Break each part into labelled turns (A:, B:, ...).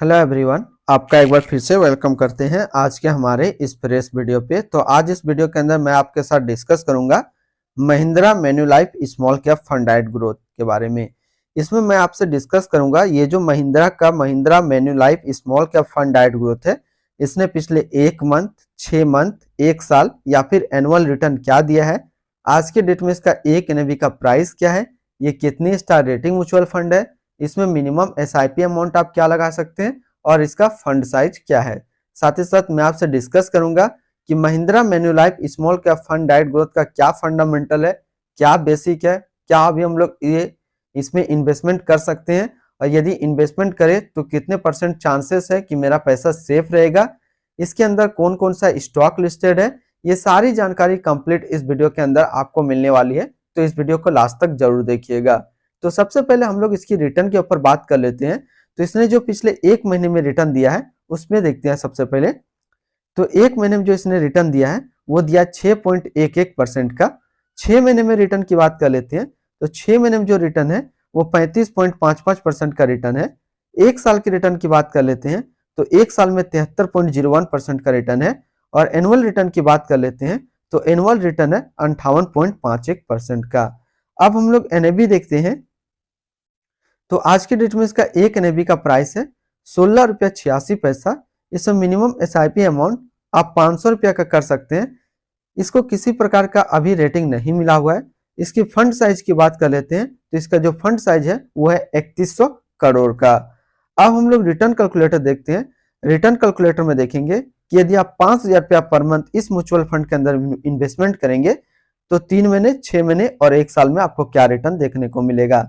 A: Hello everyone, आपका एक बार फिर से वेलकम करते हैं आज के हमारे इस फ्रेश वीडियो पे। तो आज इस वीडियो के अंदर मैं आपके साथ डिस्कस करूंगा Mahindra Manulife small cap फंडाइड growth के बारे में। इसमें मैं आपसे डिस्कस करूंगा ये जो Mahindra Manulife small cap फंडाइड growth है, इसने पिछले 1 मंथ, 6 मंथ, 1 साल या फिर एनुअल रिटर्न क्या दिया है, आज के डेट में इसका एक एनएवी का प्राइस क्या है, ये कितनी स्टार रेटिंग म्यूचुअल फंड है, इसमें मिनिमम एसआईपी अमाउंट आप क्या लगा सकते हैं और इसका फंड साइज क्या है। साथ ही साथ मैं आपसे डिस्कस करूंगा कि Mahindra Manulife small cap fund डाइट ग्रोथ का क्या फंडामेंटल है, क्या बेसिक है, क्या अभी हम लोग ये इसमें इन्वेस्टमेंट कर सकते हैं और यदि इन्वेस्टमेंट करें तो कितने % चांसेस है कि मेरा पैसा सेफ रहेगा, इसके अंदर कौन कौन सा स्टॉक लिस्टेड है, ये सारी जानकारी कंप्लीट इस वीडियो के अंदर आपको मिलने वाली है। तो इस वीडियो को लास्ट तक जरूर देखिएगा। तो सबसे पहले हम लोग इसकी रिटर्न के ऊपर बात कर लेते हैं। तो इसने जो पिछले 1 महीने में रिटर्न दिया है उसमें देखते हैं। सबसे पहले तो 1 महीने में जो इसने रिटर्न दिया है वो दिया 6.11% का। 6 महीने में रिटर्न की बात कर लेते हैं तो 6 महीने में जो रिटर्न है वो 35.55% का रिटर्न है। 1 साल की रिटर्न की बात कर लेते हैं तो 1 साल में 73.01% का रिटर्न है। और एनुअल रिटर्न की बात कर लेते हैं तो एनुअल रिटर्न है 58.51% का। अब हम लोग एनएबी देखते हैं। तो आज के डेट में इसका एक एनएबी का प्राइस है 16 रुपया 86 पैसा। इसमें मिनिमम एसआईपी अमाउंट आप 500 रुपया का कर सकते हैं। इसको किसी प्रकार का अभी रेटिंग नहीं मिला हुआ है। इसकी फंड साइज की बात कर लेते हैं तो इसका जो फंड साइज है वो है 3100 करोड़ का। अब हम लोग रिटर्न कैलकुलेटर देखते हैं। रिटर्न कैलकुलेटर में देखेंगे कि यदि आप 5000 रुपया पर मंथ इस म्यूचुअल फंड के अंदर इन्वेस्टमेंट करेंगे तो 3 महीने, 6 महीने और 1 साल में आपको क्या रिटर्न देखने को मिलेगा।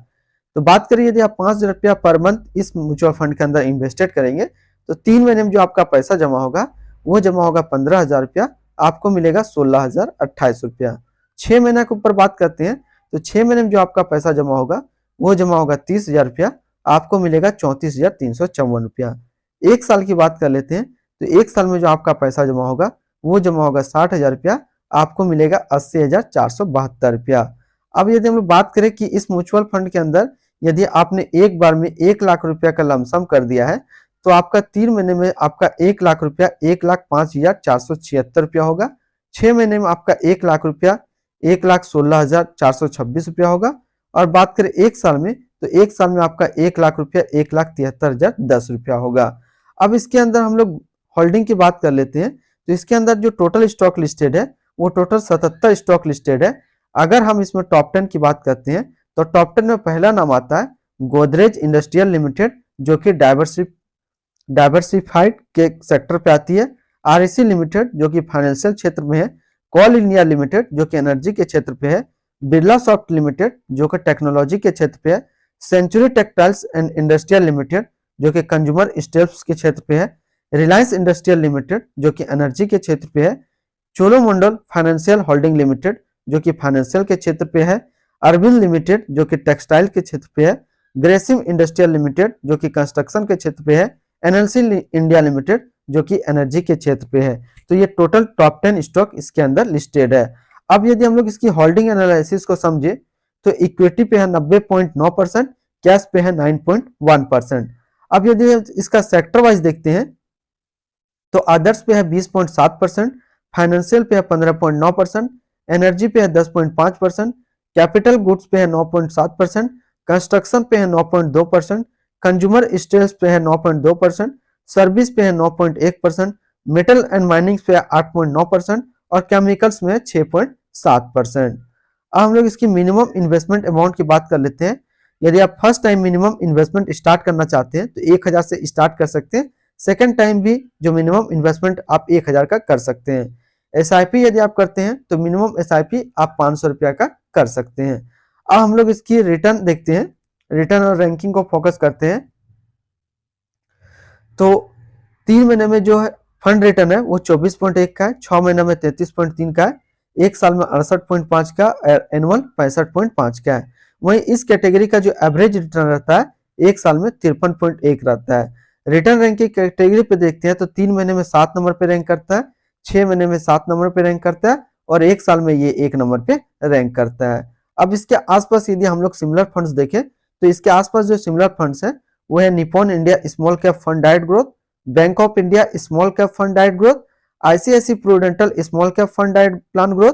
A: तो बात करिए यदि आप 5000 रुपया पर मंथ इस म्यूचुअल फंड के अंदर इन्वेस्टेड करेंगे तो 3 महीने में जो आपका पैसा जमा होगा वो जमा होगा 15,000 रुपया, आपको मिलेगा 16,028 रुपया। 6 महीने के ऊपर बात करते हैं तो 6 महीने में जो आपका पैसा जमा होगा वो जमा होगा 30,000 रुपया, आपको मिलेगा 34,354 रुपया। 1 साल की बात कर लेते हैं तो 1 साल में जो आपका पैसा जमा होगा वो जमा होगा 60,000 रुपया, आपको मिलेगा 80,472 रुपया। अब यदि हम लोग बात करें कि इस म्यूचुअल फंड के अंदर यदि आपने एक बार में 1 लाख रुपया का लमसम कर दिया है तो आपका 3 महीने में आपका 1 लाख रुपया 1,05,476 रुपया होगा। 6 महीने में आपका 1 लाख रुपया 1,16,426 रुपया होगा। और बात करें 1 साल में तो 1 साल में आपका 1 लाख रुपया 1,73,010 रुपया होगा। अब इसके अंदर हम लोग होल्डिंग की बात कर लेते हैं तो इसके अंदर जो टोटल स्टॉक लिस्टेड है वो टोटल 77 स्टॉक लिस्टेड है। अगर हम इसमें टॉप 10 की बात करते हैं तो टॉप 10 में पहला नाम आता है गोदरेज इंडस्ट्रियल लिमिटेड जो कि डाइवर्सिफाइड के सेक्टर पे आती है। आरईसी लिमिटेड जो कि फाइनेंशियल क्षेत्र में है। कोल इंडिया लिमिटेड जो कि एनर्जी के क्षेत्र पे है। बिरला सॉफ्ट लिमिटेड जो कि टेक्नोलॉजी के क्षेत्र पे है। Century textiles and industrial limited जो कि कंज्यूमर स्टेप्स के क्षेत्र पे है। रिलायंस इंडस्ट्रियल लिमिटेड जो कि एनर्जी के क्षेत्र पे है। चोलोमंडल फाइनेंशियल होल्डिंग लिमिटेड जो कि फाइनेंशियल के क्षेत्र पे है। अरविंद लिमिटेड जो कि टेक्सटाइल के क्षेत्र पे है। ग्रेसिम इंडस्ट्रियल लिमिटेड जो कि कंस्ट्रक्शन के क्षेत्र पे है। एनएलसी इंडिया लिमिटेड जो कि एनर्जी के क्षेत्र पे है। तो ये टोटल टॉप 10 स्टॉक इसके अंदर लिस्टेड है। अब यदि हम लोग इसकी होल्डिंग एनालिसिस को समझे तो इक्विटी पे है 90.9%, कैश पे है 9.1%। अब यदि इसका सेक्टर वाइज देखते हैं तो अदर्स पे है 20.7%, फाइनेंशियल पे है 15.9%, एनर्जी पे है 10.5%, कैपिटल गुड्स पे है 9.7%, कंस्ट्रक्शन पे है 9.2%, कंज्यूमर स्टेल्स पे है 9.2%, सर्विस पे है 9.1%, मेटल एंड माइनिंग पे है 8.9% और केमिकल्स में 6.7%। अब हम लोग इसकी मिनिमम इन्वेस्टमेंट अमाउंट की बात कर लेते हैं। यदि आप first time minimum investment start करना चाहते हैं तो 1,000 से स्टार्ट कर सकते हैं। सेकेंड टाइम भी जो मिनिमम इन्वेस्टमेंट आप 1,000 का कर सकते हैं। एसआईपी यदि आप करते हैं तो मिनिमम एसआईपी आप 500 रुपया का कर सकते हैं। अब हम लोग इसकी रिटर्न देखते हैं, रिटर्न और रैंकिंग को फोकस करते हैं। तो 3 महीने में जो है फंड रिटर्न है वो 24.1 का है, 6 महीने में 33.3 का है, 1 साल में 68.5 का, एनुअल 65.5 का है। वहीं इस कैटेगरी का जो एवरेज रिटर्न रहता है 1 साल में 53.1 रहता है। रिटर्न रैंक की कैटेगरी पे देखते हैं तो 3 महीने में 7 नंबर पे रैंक करता है, 6 महीने में 7 नंबर पे रैंक करता है और 1 साल में ये 1 नंबर पे रैंक करता है। अब इसके आसपास यदि हम लोग सिमिलर फंड्स देखें तो इसके आसपास जो सिमिलर फंड्स है वो है Nippon India small cap fund direct growth, bank of India small cap fund direct growth, ICIC Prudential small cap fund direct plan growth,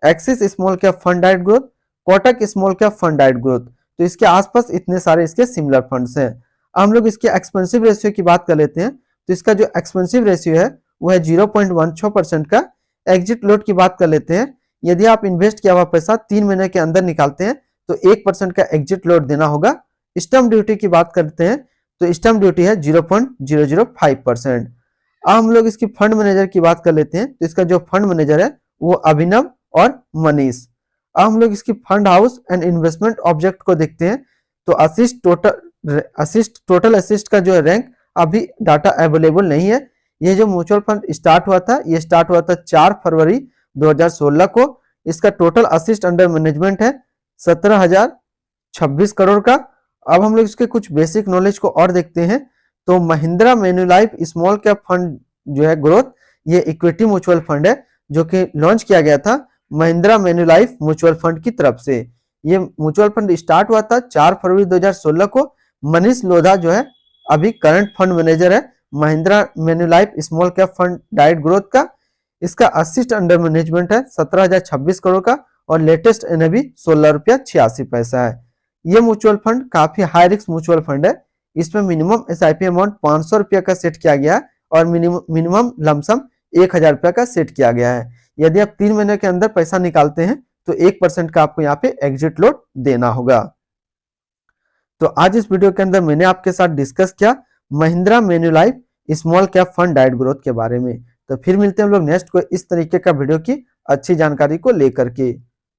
A: Axis small cap fund direct growth, Kotak small cap fund direct growth. तो इसके आसपास इतने सारे इसके similar funds हैं। हम लोग इसके एक्सपेंसिव रेशियो की बात कर लेते हैं। तो इसका जो एक्सपेंसिव रेशियो है वो है 0.16% का। एग्जिट लोड की बात कर लेते हैं। यदि आप इन्वेस्ट किया हुआ पैसा 3 महीने के अंदर निकालते हैं तो 1% का एग्जिट लोड देना होगा। स्टैम्प ड्यूटी की बात करते हैं तो स्टैम्प ड्यूटी है 0.005%। अब हम लोग इसकी फंड मैनेजर की बात कर लेते हैं। तो इसका जो फंड मैनेजर है वो अभिनव और मनीष। अब हम लोग इसकी fund house and investment object को देखते हैं। तो टोटल असिस्ट का जो रैंक अभी डाटा अवेलेबल नहीं है। ये जो म्यूचुअल फंड स्टार्ट हुआ था ये स्टार्ट हुआ था 4 फरवरी 2016 को। इसका टोटल असिस्ट अंडर मैनेजमेंट है 17,026 करोड़ का। अब हम लोग इसके कुछ बेसिक नॉलेज को और देखते हैं। तो Mahindra Manulife small cap fund जो है ग्रोथ, ये इक्विटी म्यूचुअल फंड है जो कि लॉन्च किया गया था महिंद्रा मैन्युलाइफ म्यूचुअल फंड की तरफ से। ये म्यूचुअल फंड स्टार्ट हुआ था 4 फरवरी 2016 को। मनीष लोधा जो है अभी करंट फंड मैनेजर है Mahindra Manulife small cap fund direct growth का। इसका असिस्ट अंडर मैनेजमेंट है 17,026 करोड़ का और लेटेस्ट एनएवी 16 रुपया 86 पैसा है। ये म्यूचुअल फंड काफी हाई रिस्क म्यूचुअल फंड है। इसमें मिनिमम एसआईपी अमाउंट 500 रुपया का सेट किया गया है और मिनिमम लमसम 1,000 रुपया का सेट किया गया है। यदि आप 3 महीने के अंदर पैसा निकालते हैं तो 1% का आपको यहाँ पे एग्जिट लोड देना होगा। तो आज इस वीडियो के अंदर मैंने आपके साथ डिस्कस किया Mahindra Manulife small cap fund direct growth के बारे में। तो फिर मिलते हैं हम लोग नेक्स्ट को इस तरीके का वीडियो की अच्छी जानकारी को लेकर के।